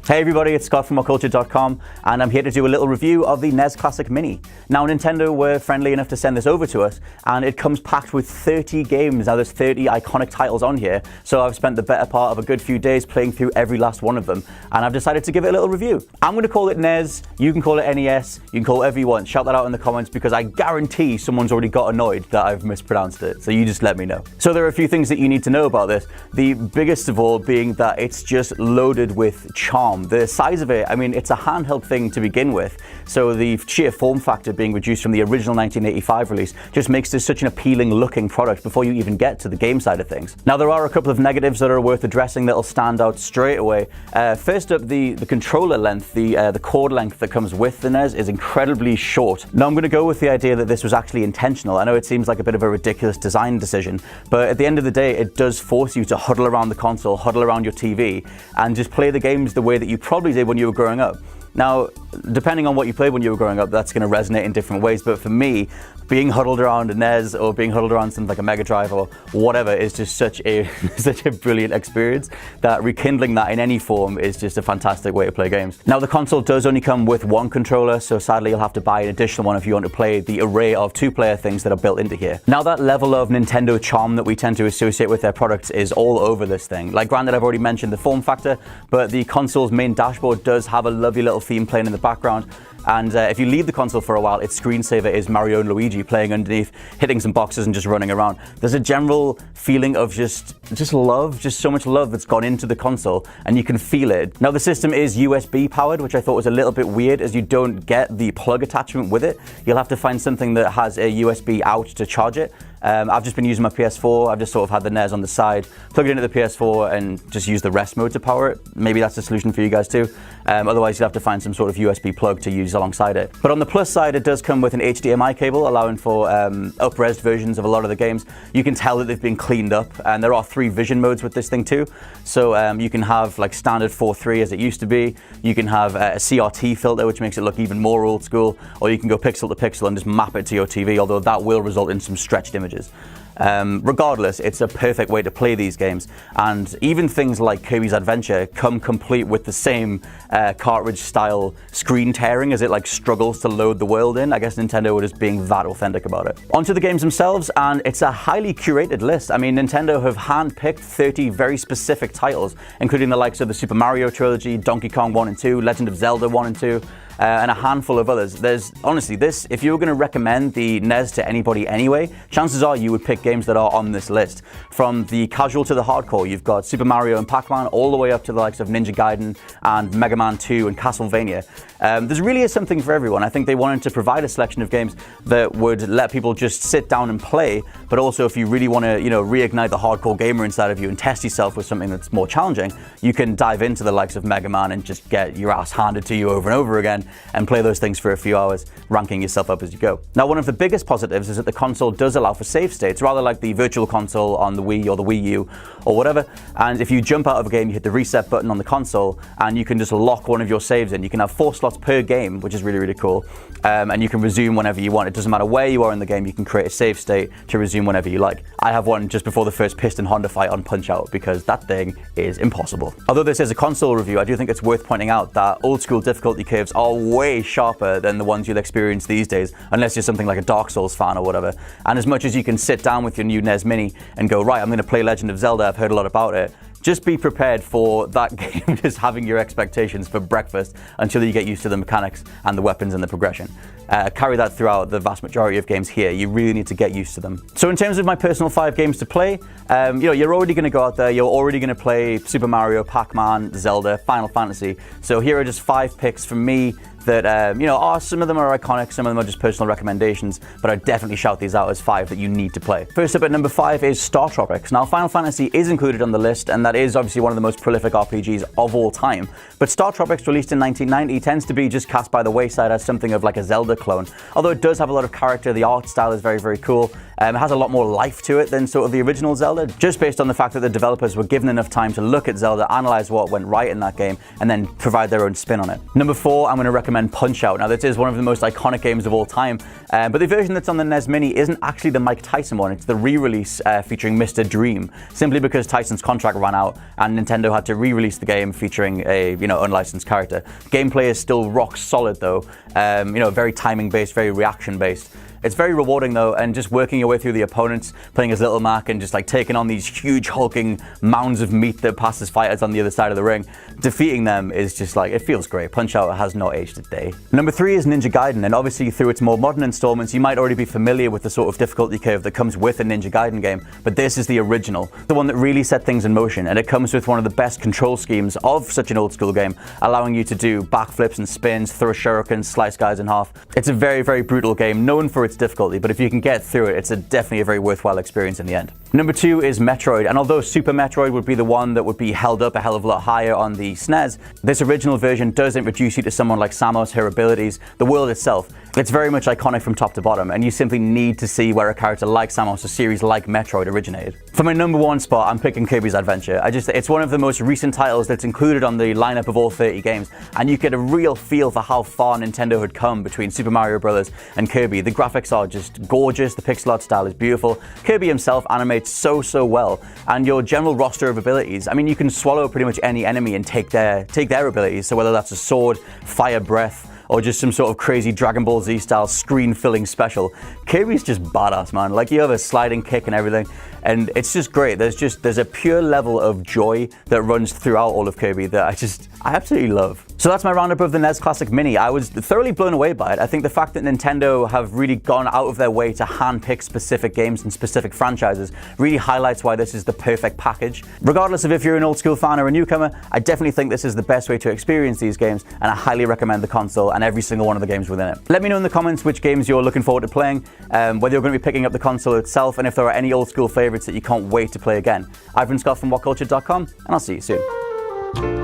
Hey everybody, it's Scott from WhatCulture.com, and I'm here to do a little review of the NES Classic Mini. Now, Nintendo were friendly enough to send this over to us, and it comes packed with 30 games. Now, there's 30 iconic titles on here, so I've spent the better part of a good few days playing through every last one of them, and I've decided to give it a little review. I'm going to call it NES, you can call it NES, you can call it whatever you want. Shout that out in the comments, because I guarantee someone's already got annoyed that I've mispronounced it, so you just let me know. So there are a few things that you need to know about this. The biggest of all being that it's just loaded with charm. The size of it, I mean, it's a handheld thing to begin with, so the sheer form factor being reduced from the original 1985 release just makes this such an appealing looking product before you even get to the game side of things. Now, there are a couple of negatives that are worth addressing that'll stand out straight away. First up, the controller length, the cord length that comes with the NES is incredibly short. Now, I'm going to go with the idea that this was actually intentional. I know it seems like a bit of a ridiculous design decision, but at the end of the day, it does force you to huddle around the console, huddle around your TV, and just play the games the way that you probably did when you were growing up. Now, depending on what you played when you were growing up, that's going to resonate in different ways, but for me, being huddled around a NES or being huddled around something like a Mega Drive or whatever is just such a brilliant experience that rekindling that in any form is just a fantastic way to play games. Now, the console does only come with one controller, so sadly you'll have to buy an additional one if you want to play the array of two-player things that are built into here. Now, that level of Nintendo charm that we tend to associate with their products is all over this thing. Like, granted, I've already mentioned the form factor, but the console's main dashboard does have a lovely little theme playing in the background. And if you leave the console for a while, its screensaver is Mario and Luigi playing underneath, hitting some boxes and just running around. There's a general feeling of just love, just so much love that's gone into the console, and you can feel it. Now, the system is USB powered, which I thought was a little bit weird, as you don't get the plug attachment with it. You'll have to find something that has a USB out to charge it. I've just been using my PS4. I've just sort of had the NES on the side, plug it into the PS4 and just use the rest mode to power it. Maybe that's the solution for you guys too. Otherwise, you'll have to find some sort of USB plug to use alongside it. But on the plus side, it does come with an HDMI cable, allowing for up-res versions of a lot of the games. You can tell that they've been cleaned up, and there are 3 vision modes with this thing too. So you can have like standard 4:3 as it used to be. You can have a CRT filter, which makes it look even more old school, or you can go pixel to pixel and just map it to your TV, although that will result in some stretched images. Regardless, it's a perfect way to play these games, and even things like Kirby's Adventure come complete with the same cartridge style screen tearing as it like struggles to load the world in. I guess Nintendo were just being that authentic about it. Onto the games themselves, and it's a highly curated list. I mean, Nintendo have handpicked 30 very specific titles, including the likes of the Super Mario trilogy, Donkey Kong 1 and 2, Legend of Zelda 1 and 2, and a handful of others. There's honestly this, if you were going to recommend the NES to anybody anyway, chances are you would pick games that are on this list. From the casual to the hardcore, you've got Super Mario and Pac-Man, all the way up to the likes of Ninja Gaiden and Mega Man 2 and Castlevania. There's really is something for everyone. I think they wanted to provide a selection of games that would let people just sit down and play, but also if you really want to, reignite the hardcore gamer inside of you and test yourself with something that's more challenging, you can dive into the likes of Mega Man and just get your ass handed to you over and over again and play those things for a few hours, ranking yourself up as you go. Now, one of the biggest positives is that the console does allow for save states, rather like the Virtual Console on the Wii or the Wii U or whatever. And if you jump out of a game, you hit the reset button on the console and you can just lock one of your saves in. You can have 4 slots per game, which is really, really cool. And you can resume whenever you want. It doesn't matter where you are in the game, you can create a save state to resume whenever you like. I have one just before the first Piston Honda fight on Punch-Out, because that thing is impossible. Although this is a console review, I do think it's worth pointing out that old school difficulty curves are way sharper than the ones you'll experience these days, unless you're something like a Dark Souls fan or whatever. And as much as you can sit down with your new NES Mini and go, right, I'm going to play Legend of Zelda, I've heard a lot about it, just be prepared for that game just having your expectations for breakfast until you get used to the mechanics and the weapons and the progression. Carry that throughout the vast majority of games here. You really need to get used to them. So in terms of my personal 5 games to play, you're already going to go out there, you're already going to play Super Mario, Pac-Man, Zelda, Final Fantasy. So here are just 5 picks from me that, some of them are iconic, some of them are just personal recommendations, but I'd definitely shout these out as 5 that you need to play. First up at number 5 is Star Tropics. Now, Final Fantasy is included on the list, and that is obviously one of the most prolific RPGs of all time, but Star Tropics, released in 1990, tends to be just cast by the wayside as something of like a Zelda clone. Although it does have a lot of character, the art style is very, very cool, It has a lot more life to it than sort of the original Zelda, just based on the fact that the developers were given enough time to look at Zelda, analyze what went right in that game, and then provide their own spin on it. Number 4, I'm going to recommend Punch-Out! Now, this is one of the most iconic games of all time, but the version that's on the NES Mini isn't actually the Mike Tyson one. It's the re-release featuring Mr. Dream, simply because Tyson's contract ran out and Nintendo had to re-release the game featuring a unlicensed character. Gameplay is still rock solid though, very timing based, very reaction based. It's very rewarding though, and just working your way through the opponents, playing as Little Mac and just like taking on these huge hulking mounds of meat that pass as fighters on the other side of the ring, defeating them is just like, it feels great. Punch-Out! Has not aged a day. Number 3 is Ninja Gaiden, and obviously through its more modern installments, you might already be familiar with the sort of difficulty curve that comes with a Ninja Gaiden game, but this is the original, the one that really set things in motion, and it comes with one of the best control schemes of such an old school game, allowing you to do backflips and spins, throw shurikens, slice guys in half. It's a very, very brutal game, known for its difficulty, but if you can get through it, it's definitely a very worthwhile experience in the end. Number 2 is Metroid, and although Super Metroid would be the one that would be held up a hell of a lot higher on the SNES, this original version does introduce you to someone like Samus, her abilities, the world itself. It's very much iconic from top to bottom, and you simply need to see where a character like Samus, a series like Metroid, originated. For my number 1 spot, I'm picking Kirby's Adventure. It's one of the most recent titles that's included on the lineup of all 30 games, and you get a real feel for how far Nintendo had come between Super Mario Bros. And Kirby. The graphics are just gorgeous, the pixel art style is beautiful, Kirby himself animates so well, and your general roster of abilities, I mean, you can swallow pretty much any enemy and take their abilities, so whether that's a sword, fire breath, or just some sort of crazy Dragon Ball Z style screen-filling special. Kirby's just badass, man. Like, you have a sliding kick and everything, and it's just great. There's a pure level of joy that runs throughout all of Kirby that I absolutely love. So that's my roundup of the NES Classic Mini. I was thoroughly blown away by it. I think the fact that Nintendo have really gone out of their way to handpick specific games and specific franchises really highlights why this is the perfect package. Regardless of if you're an old school fan or a newcomer, I definitely think this is the best way to experience these games, and I highly recommend the console and every single one of the games within it. Let me know in the comments which games you're looking forward to playing, whether you're going to be picking up the console itself, and if there are any old school favorites that you can't wait to play again. I've been Scott from WhatCulture.com, and I'll see you soon.